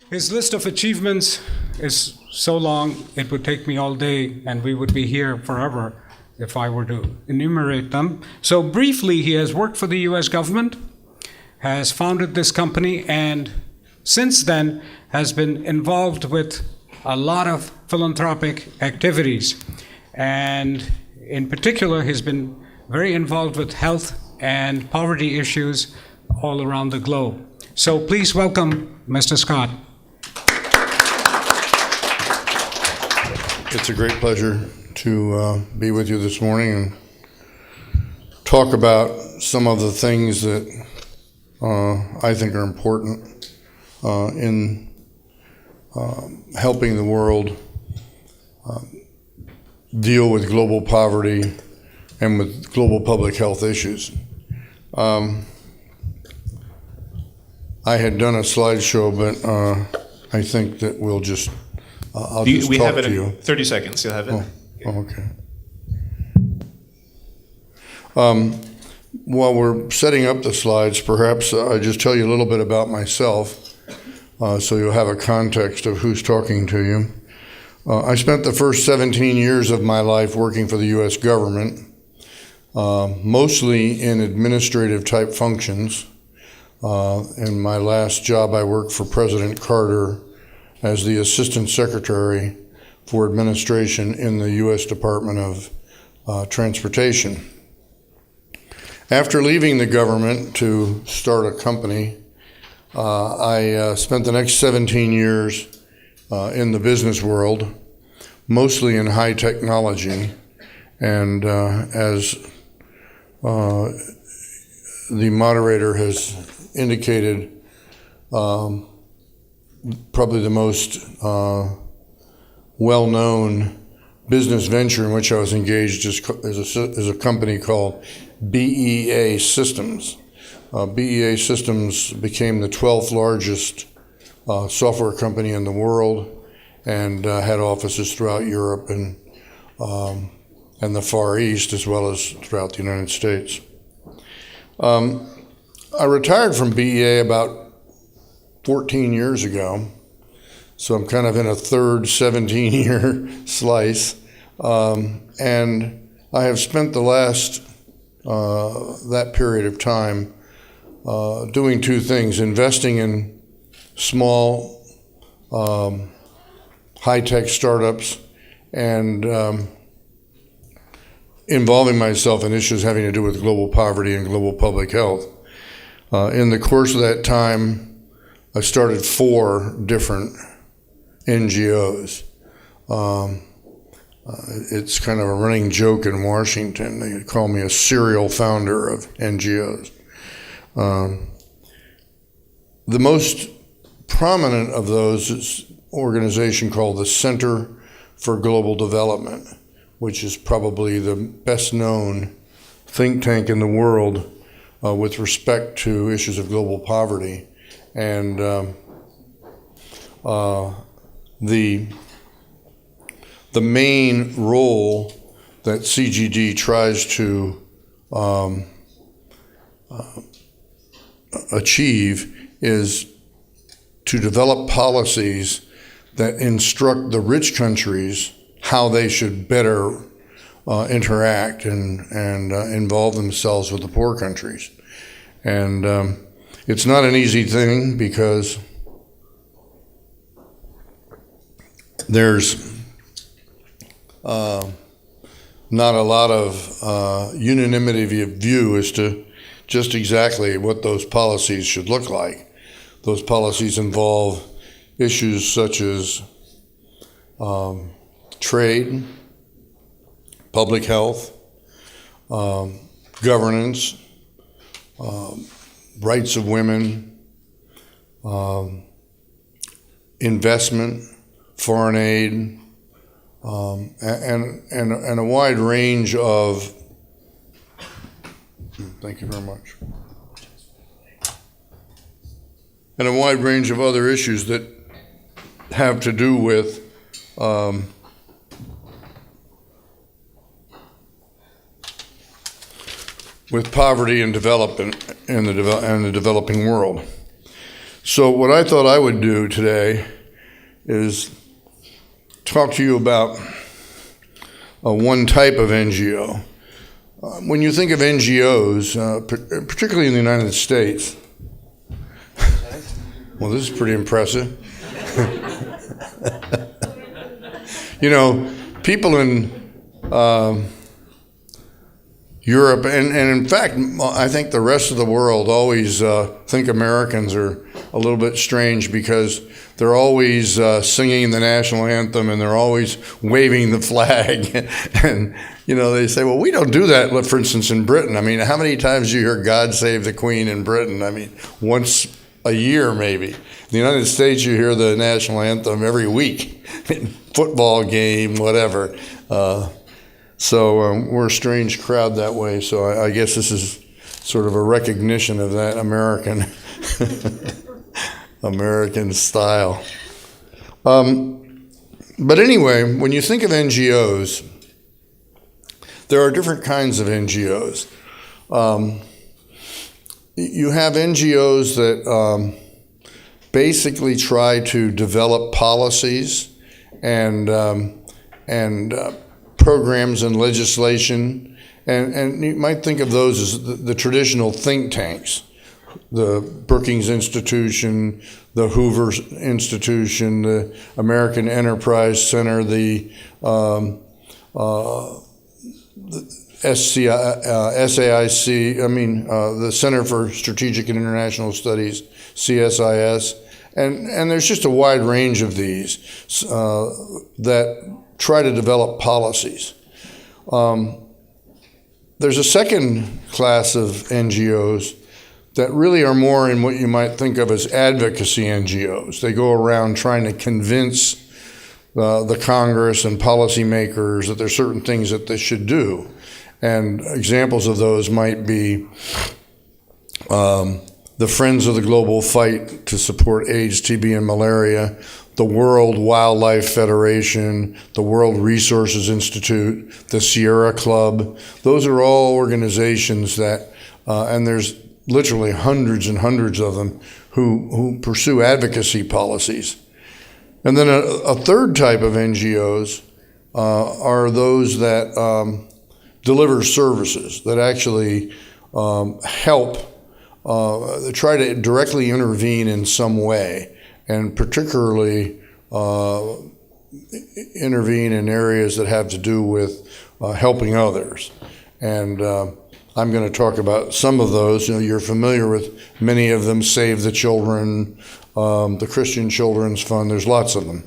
His list of achievements is so long, it would take me all day, and we would be here forever if I were to enumerate them. So briefly, he has worked for the US government, has founded this company, and since then has been involved with a lot of philanthropic activities. And in particular, he's been very involved with health and poverty issues all around the globe. So please welcome Mr. Scott. It's a great pleasure to be with you this morning and talk about some of the things that I think are important in helping the world deal with global poverty and with global public health issues. I had done a slideshow, but I think that we'll just I'll just we talk have it to you. in 30 seconds. You'll have it. Okay. While we're setting up the slides, perhaps I just tell you a little bit about myself, so you'll have a context of who's talking to you. I spent the first 17 years of my life working for the U.S. government, mostly in administrative type functions. In my last job, I worked for President Carter as the Assistant Secretary for Administration in the U.S. Department of Transportation. After leaving the government to start a company, I spent the next 17 years in the business world, mostly in high technology, and as the moderator has indicated, probably the most well-known business venture in which I was engaged is a company called BEA Systems. BEA Systems became the 12th largest software company in the world and had offices throughout Europe and the Far East, as well as throughout the United States. I retired from BEA about 14 years ago, so I'm kind of in a third 17-year slice, and I have spent the last that period of time doing two things: investing in small high-tech startups and involving myself in issues having to do with global poverty and global public health. In the course of that time, I started 4 different NGOs. It's kind of a running joke in Washington. They call me a serial founder of NGOs. The most prominent of those is an organization called the Center for Global Development, which is probably the best known think tank in the world with respect to issues of global poverty. And the main role that CGD tries to achieve is to develop policies that instruct the rich countries how they should better interact and involve themselves with the poor countries. And it's not an easy thing because there's not a lot of unanimity of view as to just exactly what those policies should look like. Those policies involve issues such as trade, public health, governance, rights of women, investment, foreign aid, and a wide range of, thank you very much, and a wide range of other issues that have to do with poverty and development in the developing world. So what I thought I would do today is talk to you about one type of NGO. When you think of NGOs, particularly in the United States, well, this is pretty impressive. You know, people in Europe, and in fact, I think the rest of the world always think Americans are a little bit strange because they're always singing the national anthem and they're always waving the flag. And, you know, they say, well, we don't do that, for instance, in Britain. I mean, how many times do you hear God Save the Queen in Britain? I mean, once a year, maybe. In the United States, you hear the national anthem every week, football game, whatever. So we're a strange crowd that way. So I guess this is sort of a recognition of that American American style. But anyway, when you think of NGOs, there are different kinds of NGOs. You have NGOs that basically try to develop policies and programs and legislation, and you might think of those as the traditional think tanks, the Brookings Institution, the Hoover Institution, the American Enterprise Center, the SAIC, the Center for Strategic and International Studies, CSIS, and there's just a wide range of these that try to develop policies. There's a second class of NGOs that really are more in what you might think of as advocacy NGOs. They go around trying to convince the Congress and policymakers that there's certain things that they should do. And examples of those might be the Friends of the Global Fight to support AIDS, TB, and malaria, the World Wildlife Federation, the World Resources Institute, the Sierra Club. Those are all organizations that, and there's literally hundreds and hundreds of them, who pursue advocacy policies. And then a third type of NGOs are those that deliver services, that actually help, try to directly intervene in some way, and particularly intervene in areas that have to do with helping others. And I'm going to talk about some of those. You know, you're familiar with many of them: Save the Children, the Christian Children's Fund. There's lots of them.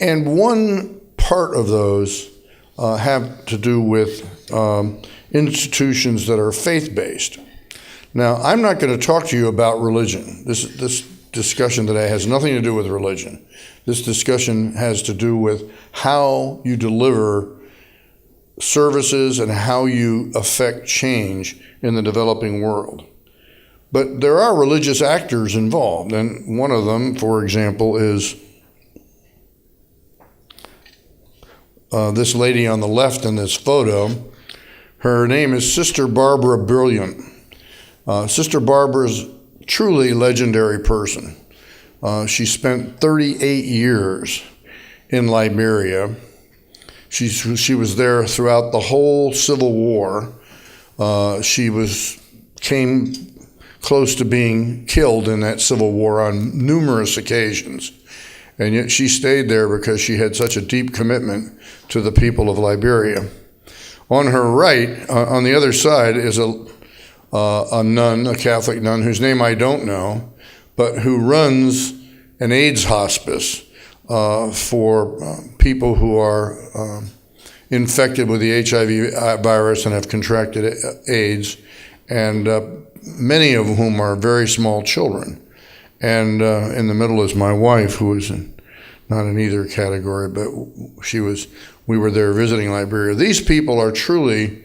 And one part of those have to do with institutions that are faith-based. Now, I'm not going to talk to you about religion. This discussion today has nothing to do with religion. This discussion has to do with how you deliver services and how you affect change in the developing world. But there are religious actors involved, and one of them, for example, is this lady on the left in this photo. Her name is Sister Barbara Brilliant. Sister Barbara is a truly legendary person. She spent 38 years in Liberia. She was there throughout the whole Civil War. She came close to being killed in that Civil War on numerous occasions. And yet she stayed there because she had such a deep commitment to the people of Liberia. On her right, on the other side, is a nun, a Catholic nun, whose name I don't know, but who runs an AIDS hospice for people who are infected with the HIV virus and have contracted AIDS, and many of whom are very small children. And in the middle is my wife, who is not in either category, but we were there visiting Liberia. These people are truly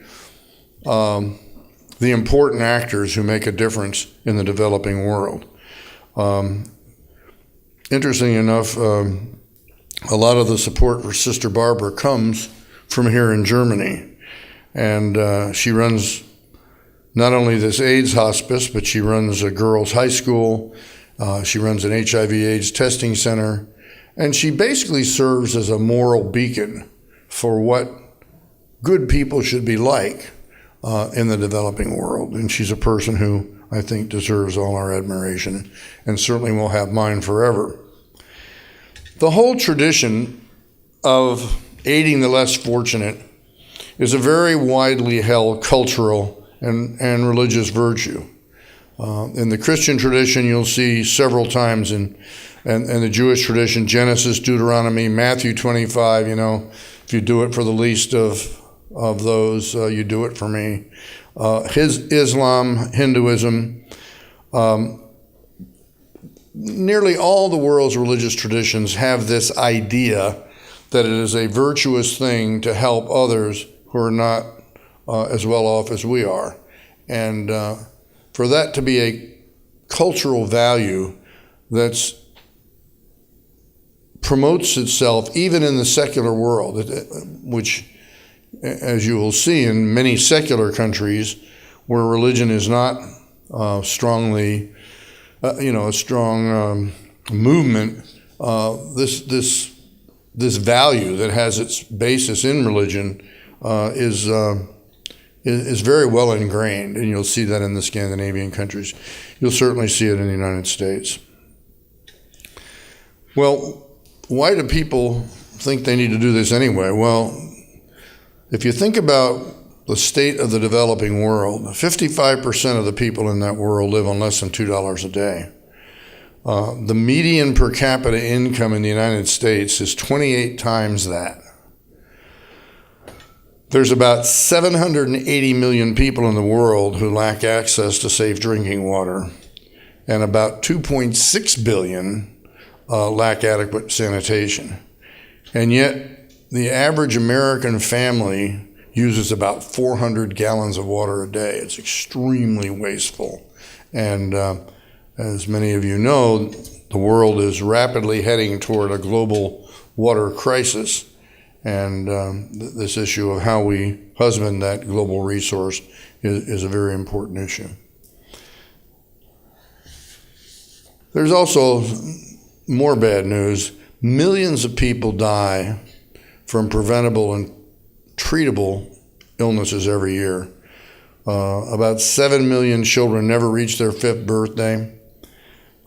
the important actors who make a difference in the developing world. Interesting enough, a lot of the support for Sister Barbara comes from here in Germany. And she runs not only this AIDS hospice, but she runs a girls' high school. She runs an HIV/AIDS testing center. And she basically serves as a moral beacon for what good people should be like in the developing world. And she's a person who I think deserves all our admiration and certainly will have mine forever. The whole tradition of aiding the less fortunate is a very widely held cultural and religious virtue. In the Christian tradition, you'll see several times in the Jewish tradition, Genesis, Deuteronomy, Matthew 25, if you do it for the least of those, you do it for me. Islam, Hinduism, nearly all the world's religious traditions have this idea that it is a virtuous thing to help others who are not as well off as we are. And for that to be a cultural value that promotes itself even in the secular world, which, as you will see in many secular countries where religion is not strongly, a strong movement, this value that has its basis in religion is very well ingrained, and you'll see that in the Scandinavian countries. You'll certainly see it in the United States. Well, why do people think they need to do this anyway? Well, if you think about the state of the developing world, 55% of the people in that world live on less than $2 a day. The median per capita income in the United States is 28 times that. There's about 780 million people in the world who lack access to safe drinking water, and about 2.6 billion lack adequate sanitation. And yet, the average American family uses about 400 gallons of water a day. It's extremely wasteful. And as many of you know, the world is rapidly heading toward a global water crisis. And this issue of how we husband that global resource is a very important issue. There's also more bad news. Millions of people die from preventable and treatable illnesses every year. About 7 million children never reach their 5th birthday.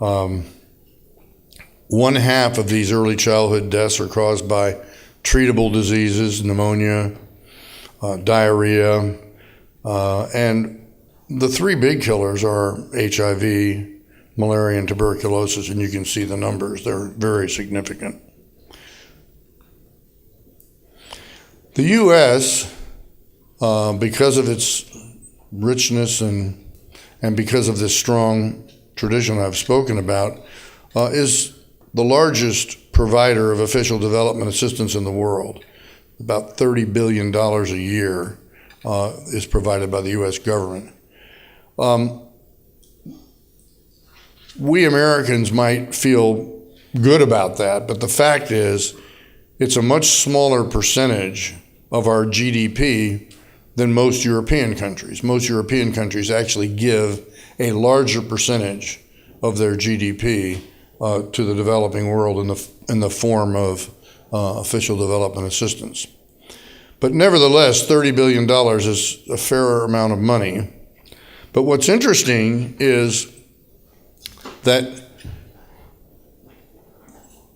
1/2 of these early childhood deaths are caused by treatable diseases, pneumonia, diarrhea, and the 3 big killers are HIV, malaria, and tuberculosis, and you can see the numbers. They're very significant. The U.S., because of its richness and because of this strong tradition I've spoken about, is the largest provider of official development assistance in the world. About $30 billion a year is provided by the U.S. government. We Americans might feel good about that, but the fact is it's a much smaller percentage of our GDP than most European countries. Most European countries actually give a larger percentage of their GDP to the developing world in the form of official development assistance. But nevertheless, $30 billion is a fair amount of money. But what's interesting is that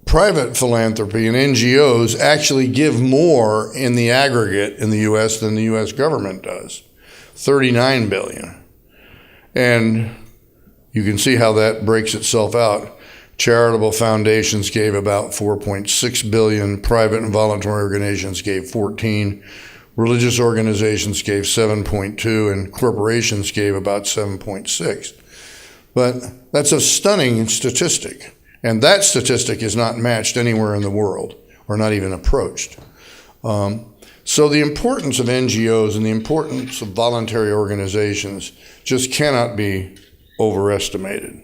private philanthropy and NGOs actually give more in the aggregate in the U.S. than the U.S. government does, $39 billion. And you can see how that breaks itself out. Charitable foundations gave about $4.6 billion, private and voluntary organizations gave $14, religious organizations gave $7.2, and corporations gave about $7.6. But that's a stunning statistic. And that statistic is not matched anywhere in the world, or not even approached. So the importance of NGOs and the importance of voluntary organizations just cannot be overestimated.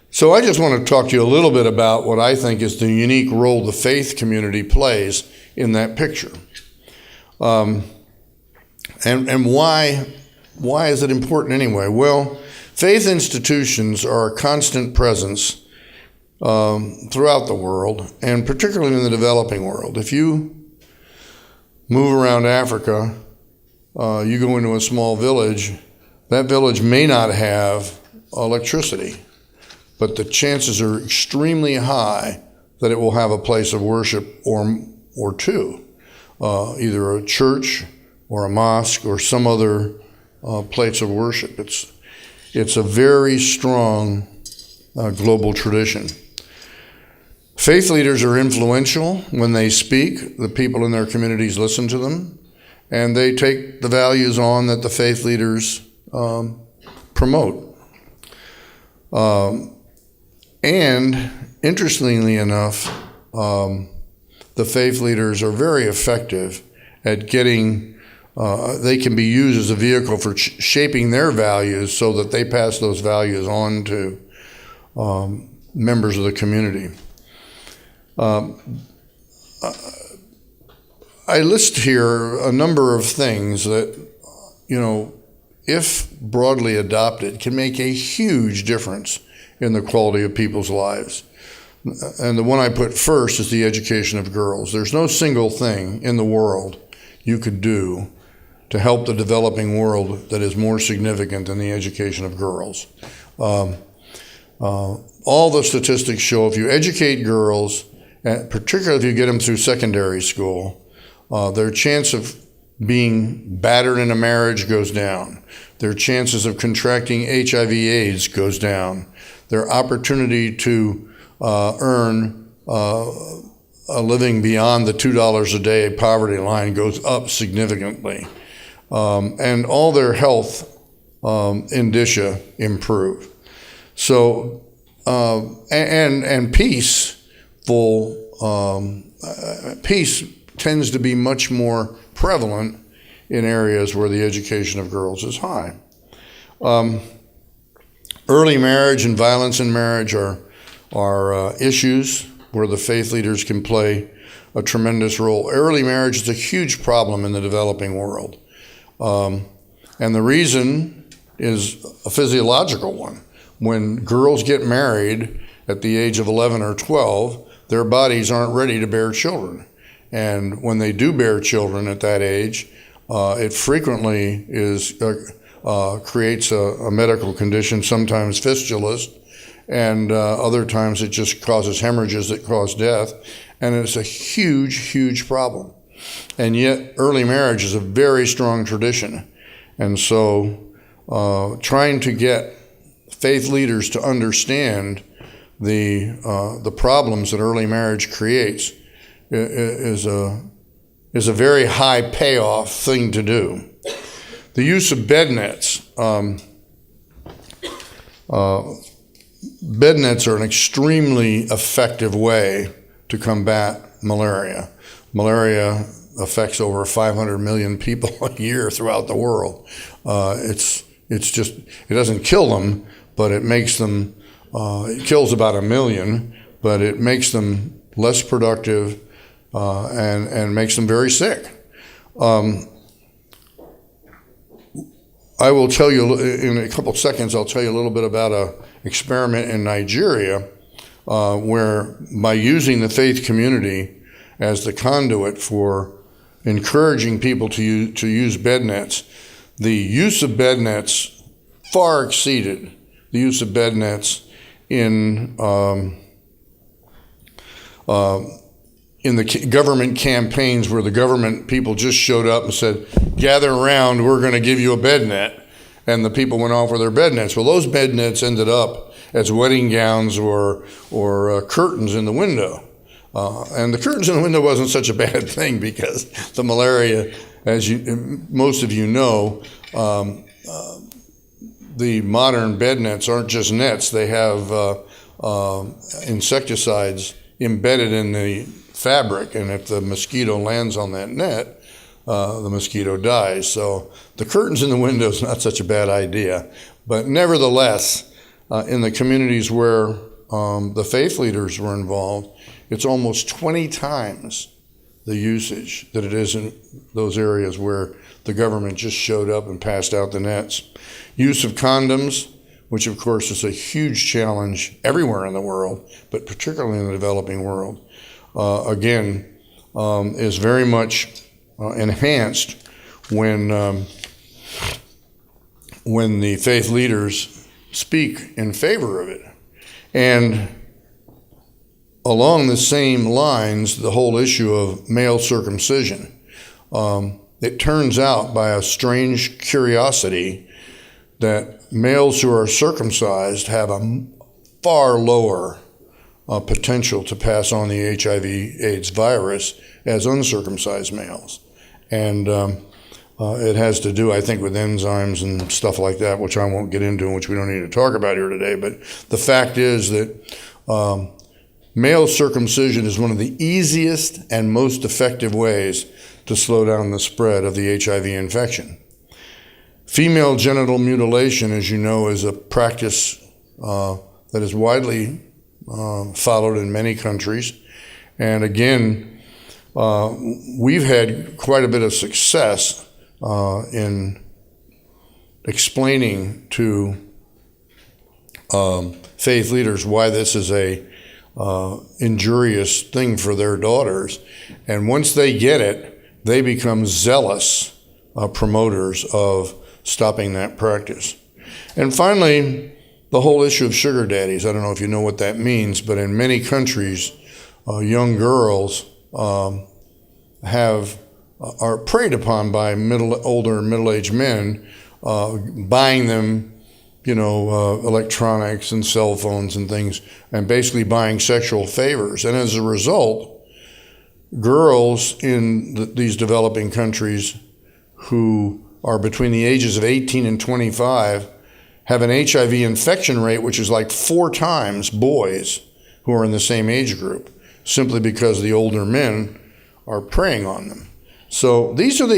So I just want to talk to you a little bit about what I think is the unique role the faith community plays in that picture. And why is it important anyway? Well, faith institutions are a constant presence throughout the world, and particularly in the developing world. If you move around Africa, you go into a small village, that village may not have electricity, but the chances are extremely high that it will have a place of worship or two, either a church or a mosque or some other place of worship. It's a very strong global tradition. Faith leaders are influential. When they speak, the people in their communities listen to them, and they take the values on that the faith leaders promote. And interestingly enough, the faith leaders are very effective at getting, they can be used as a vehicle for shaping their values so that they pass those values on to members of the community. I list here a number of things that, if broadly adopted, can make a huge difference in the quality of people's lives. And the one I put first is the education of girls. There's no single thing in the world you could do to help the developing world that is more significant than the education of girls. All the statistics show if you educate girls, particularly if you get them through secondary school, their chance of being battered in a marriage goes down. Their chances of contracting HIV/AIDS goes down. Their opportunity to earn a living beyond the $2 a day poverty line goes up significantly. And all their health indicia improve. So, and peace tends to be much more prevalent in areas where the education of girls is high. Early marriage and violence in marriage are issues where the faith leaders can play a tremendous role. Early marriage is a huge problem in the developing world. And the reason is a physiological one. When girls get married at the age of 11 or 12, their bodies aren't ready to bear children. And when they do bear children at that age, it frequently creates a medical condition, sometimes fistulas, and other times it just causes hemorrhages that cause death. And it's a huge, huge problem. And yet early marriage is a very strong tradition. And so trying to get faith leaders to understand the problems that early marriage creates is a very high payoff thing to do. The use of bed nets. Bed nets are an extremely effective way to combat malaria. Malaria affects over 500 million people a year throughout the world. It doesn't kill them, but it makes them, it kills about 1 million, but it makes them less productive and makes them very sick. I will tell you, in a couple of seconds, I'll tell you a little bit about an experiment in Nigeria where by using the faith community as the conduit for encouraging people to use bed nets, the use of bed nets far exceeded the use of bed nets in the government campaigns where the government people just showed up and said, gather around, we're going to give you a bed net. And the people went off with their bed nets. Well, those bed nets ended up as wedding gowns or curtains in the window. And the curtains in the window wasn't such a bad thing because the malaria, as most of you know, the modern bed nets aren't just nets. They have insecticides embedded in the fabric, and if the mosquito lands on that net, the mosquito dies. So the curtains in the window is not such a bad idea. But nevertheless, in the communities where the faith leaders were involved, it's almost 20 times the usage that it is in those areas where the government just showed up and passed out the nets. Use of condoms, which of course is a huge challenge everywhere in the world, but particularly in the developing world, is very much enhanced when the faith leaders speak in favor of it. And along the same lines, the whole issue of male circumcision. It turns out, by a strange curiosity, that males who are circumcised have a far lower potential to pass on the HIV/AIDS virus as uncircumcised males. And it has to do, I think, with enzymes and stuff like that, which I won't get into and which we don't need to talk about here today. But the fact is that male circumcision is one of the easiest and most effective ways to slow down the spread of the HIV infection. Female genital mutilation, as you know, is a practice that is widely followed in many countries. And again, we've had quite a bit of success in explaining to faith leaders why this is a injurious thing for their daughters. And once they get it, they become zealous promoters of stopping that practice. And finally, the whole issue of sugar daddies. I don't know if you know what that means, but in many countries, young girls are preyed upon by older middle-aged men, buying them, electronics and cell phones and things, and basically buying sexual favors. And as a result, girls in these developing countries who are between the ages of 18 and 25 have an HIV infection rate which is like 4 times boys who are in the same age group, simply because the older men are preying on them. So these are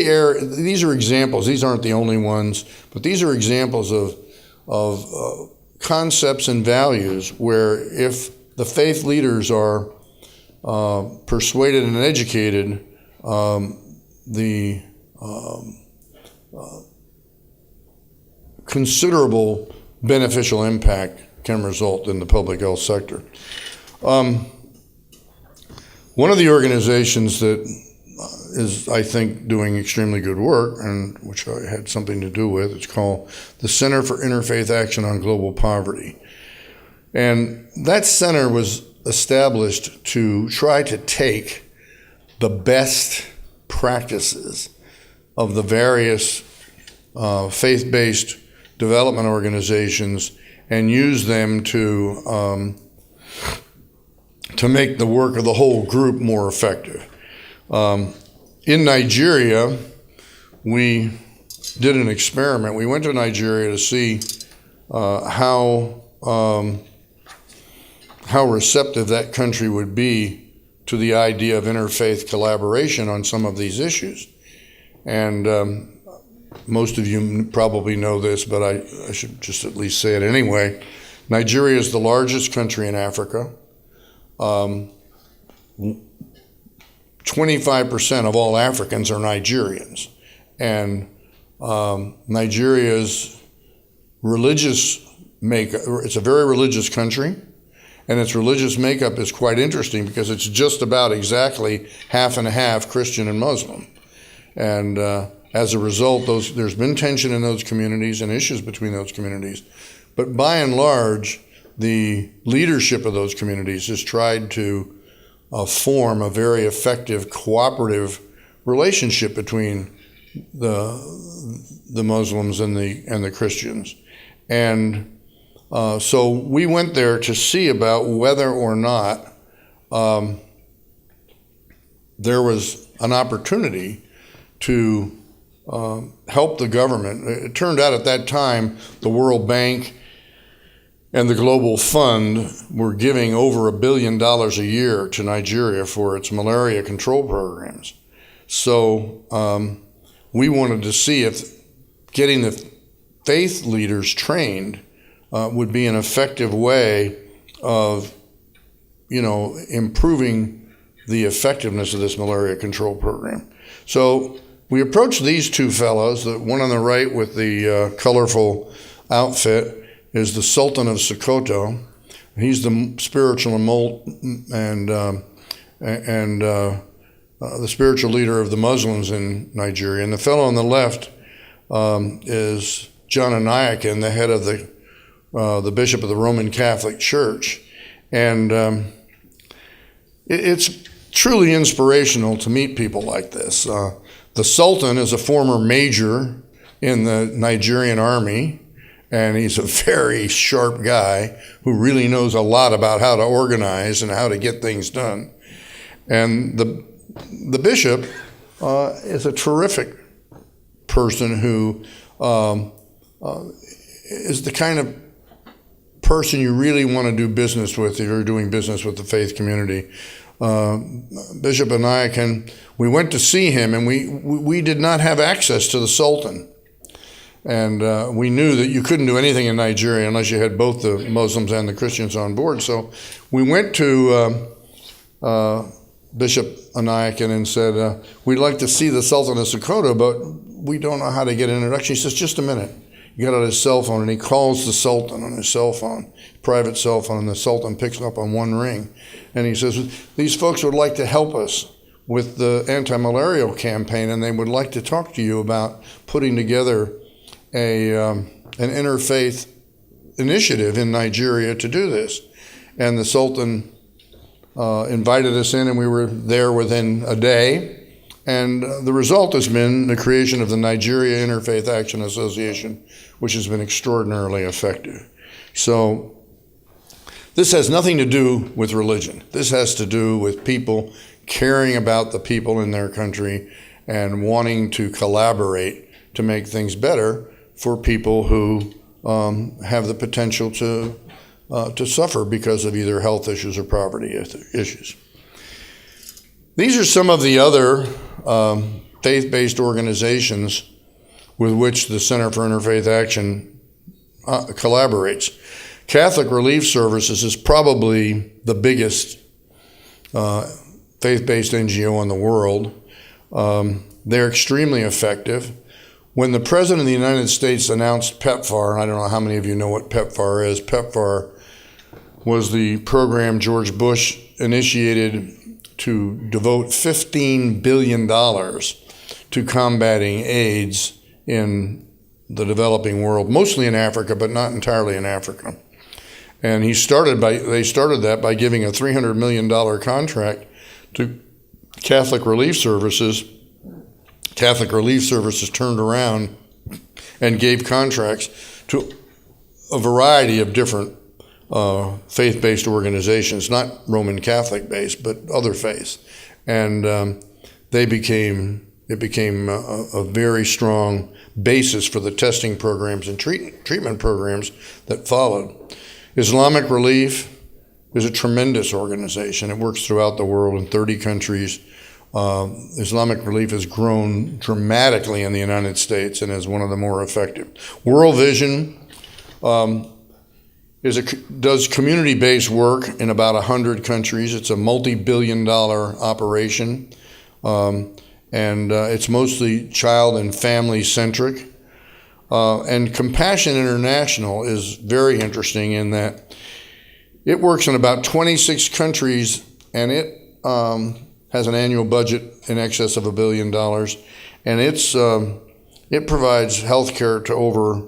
examples. These aren't the only ones, but these are examples of concepts and values where, if the faith leaders are persuaded and educated, the considerable beneficial impact can result in the public health sector. One of the organizations that is, I think, doing extremely good work, and which I had something to do with, it's called the Center for Interfaith Action on Global Poverty. And that center was established to try to take the best practices of the various faith-based development organizations and use them to make the work of the whole group more effective. In Nigeria, we did an experiment. We went to Nigeria to see how receptive that country would be to the idea of interfaith collaboration on some of these issues. And most of you probably know this, but I should just at least say it anyway. Nigeria is the largest country in Africa. 25% of all Africans are Nigerians. And Nigeria's religious makeup, it's a very religious country, and its religious makeup is quite interesting because it's just about exactly half and half Christian and Muslim. And as a result, there's been tension in those communities and issues between those communities. But by and large, the leadership of those communities has tried to form a very effective cooperative relationship between the Muslims and the Christians. And so we went there to see about whether or not there was an opportunity to help the government. It turned out at that time the World Bank and the Global Fund were giving over $1 billion a year to Nigeria for its malaria control programs. So we wanted to see if getting the faith leaders trained would be an effective way of, improving the effectiveness of this malaria control program. So we approached these two fellows. The one on the right with the colorful outfit is the Sultan of Sokoto. He's the spiritual and the spiritual leader of the Muslims in Nigeria. And the fellow on the left is John Anayakin, the head of the bishop of the Roman Catholic Church. And it's truly inspirational to meet people like this. The Sultan is a former major in the Nigerian army, and he's a very sharp guy who really knows a lot about how to organize and how to get things done. And the bishop is a terrific person who is the kind of person you really want to do business with if you're doing business with the faith community. Bishop Anayakin, we went to see him, and we did not have access to the Sultan. And we knew that you couldn't do anything in Nigeria unless you had both the Muslims and the Christians on board. So we went to Bishop Anayakin and said, we'd like to see the Sultan of Sokoto, but we don't know how to get an introduction. He says, just a minute. He got out his cell phone and he calls the Sultan on his cell phone, private cell phone, and the Sultan picks up on one ring. And he says, these folks would like to help us with the anti-malarial campaign, and they would like to talk to you about putting together an interfaith initiative in Nigeria to do this. And the Sultan invited us in, and we were there within a day. And the result has been the creation of the Nigeria Interfaith Action Association, which has been extraordinarily effective. So this has nothing to do with religion. This has to do with people caring about the people in their country and wanting to collaborate to make things better for people who have the potential to suffer because of either health issues or poverty issues. These are some of the other faith-based organizations with which the Center for Interfaith Action collaborates. Catholic Relief Services is probably the biggest faith-based NGO in the world. They're extremely effective. When the President of the United States announced PEPFAR, and I don't know how many of you know what PEPFAR is, PEPFAR was the program George Bush initiated to devote $15 billion to combating AIDS in the developing world, mostly in Africa, but not entirely in Africa. And they started that by giving a $300 million contract to Catholic Relief Services. Catholic Relief Services turned around and gave contracts to a variety of different faith-based organizations, not Roman Catholic-based, but other faiths. And it became a very strong basis for the testing programs and treatment programs that followed. Islamic Relief is a tremendous organization. It works throughout the world in 30 countries. Islamic Relief has grown dramatically in the United States and is one of the more effective. World Vision does community-based work in about 100 countries. It's a multi-billion-dollar operation, and it's mostly child and family-centric. And Compassion International is very interesting in that it works in about 26 countries, and it has an annual budget in excess of $1 billion, and it provides health care to over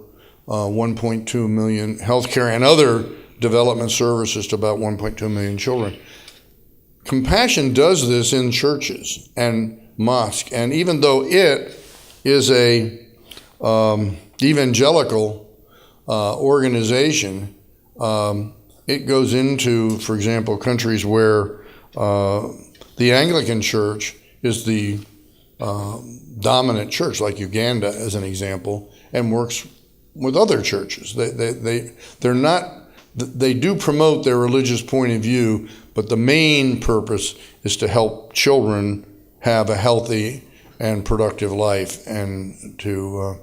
1.2 million, healthcare and other development services to about 1.2 million children. Compassion does this in churches and mosques, and even though it is a evangelical organization, it goes into, for example, countries where the Anglican Church is the dominant church, like Uganda as an example, and works with other churches. They do promote their religious point of view, but the main purpose is to help children have a healthy and productive life. And to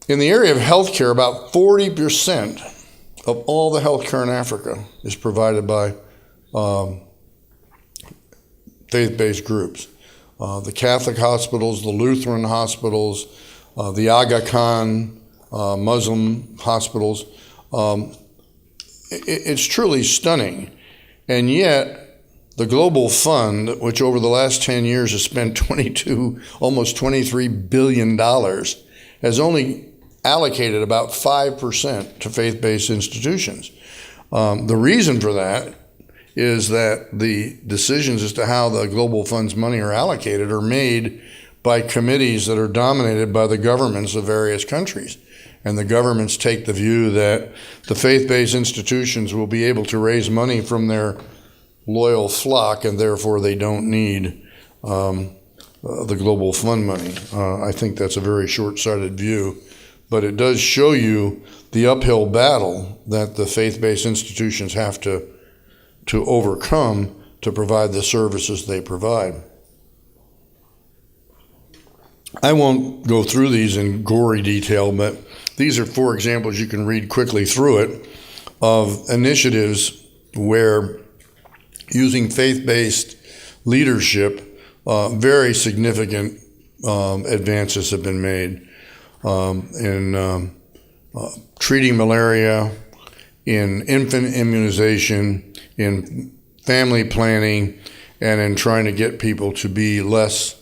in the area of healthcare, about 40% of all the healthcare in Africa is provided by faith-based groups. The Catholic hospitals, the Lutheran hospitals, the Aga Khan Muslim hospitals. It's truly stunning. And yet, the Global Fund, which over the last 10 years has spent almost $23 billion, has only allocated about 5% to faith-based institutions. The reason for that is that the decisions as to how the Global Fund's money are allocated are made by committees that are dominated by the governments of various countries. And the governments take the view that the faith-based institutions will be able to raise money from their loyal flock, and therefore they don't need the Global Fund money. I think that's a very short-sighted view, but it does show you the uphill battle that the faith-based institutions have to overcome to provide the services they provide. I won't go through these in gory detail, but these are 4 examples, you can read quickly through it, of initiatives where using faith-based leadership, very significant advances have been made in treating malaria, in infant immunization, in family planning, and in trying to get people to be less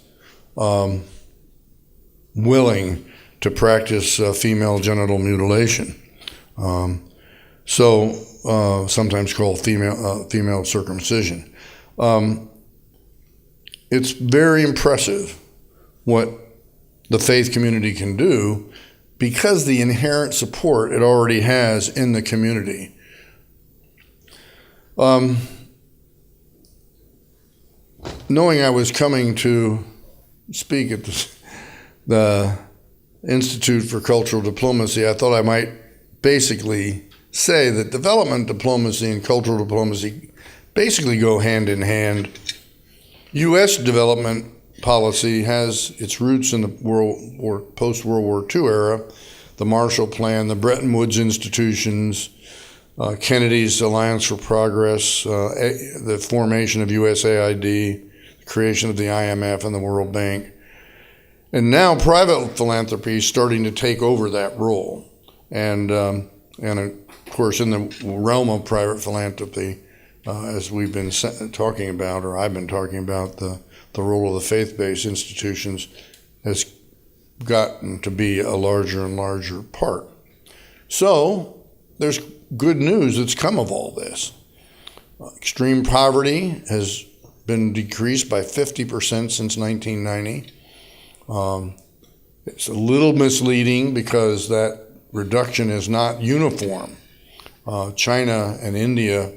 willing to practice female genital mutilation. Sometimes called female circumcision. It's very impressive what the faith community can do because the inherent support it already has in the community. Knowing I was coming to speak at the Institute for Cultural Diplomacy, I thought I might basically say that development diplomacy and cultural diplomacy basically go hand in hand. U.S. development policy has its roots in the post-World War II era, the Marshall Plan, the Bretton Woods institutions, Kennedy's Alliance for Progress, the formation of USAID, the creation of the IMF and the World Bank. And now private philanthropy is starting to take over that role. And of course, in the realm of private philanthropy, as we've been talking about, or I've been talking about, the role of the faith-based institutions has gotten to be a larger and larger part. So there's good news that's come of all this. Extreme poverty has been decreased by 50% since 1990. It's a little misleading because that reduction is not uniform. China and India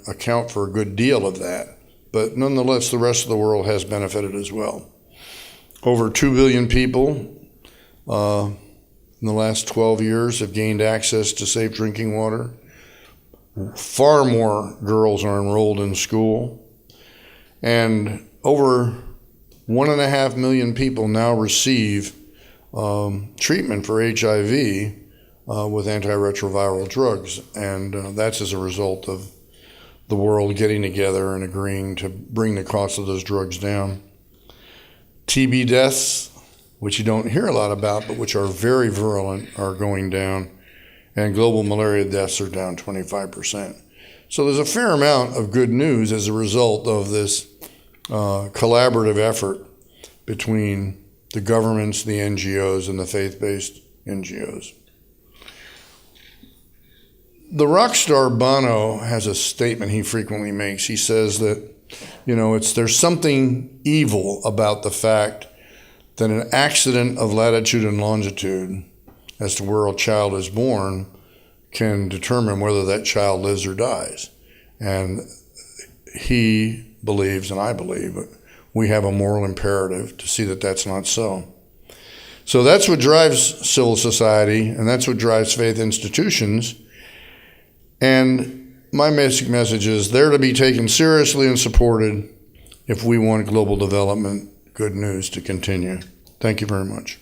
account for a good deal of that, but nonetheless, the rest of the world has benefited as well. Over 2 billion people in the last 12 years have gained access to safe drinking water. Far more girls are enrolled in school, and over 1.5 million people now receive treatment for HIV with antiretroviral drugs, and that's as a result of the world getting together and agreeing to bring the cost of those drugs down. TB deaths, which you don't hear a lot about, but which are very virulent, are going down, and global malaria deaths are down 25%. So there's a fair amount of good news as a result of this collaborative effort between the governments, the NGOs, and the faith-based NGOs. The rock star Bono has a statement he frequently makes. He says that, there's something evil about the fact that an accident of latitude and longitude as to where a child is born can determine whether that child lives or dies. And he believes, and I believe, we have a moral imperative to see that that's not so. So that's what drives civil society, and that's what drives faith institutions. And my basic message is they're to be taken seriously and supported if we want global development good news to continue. Thank you very much.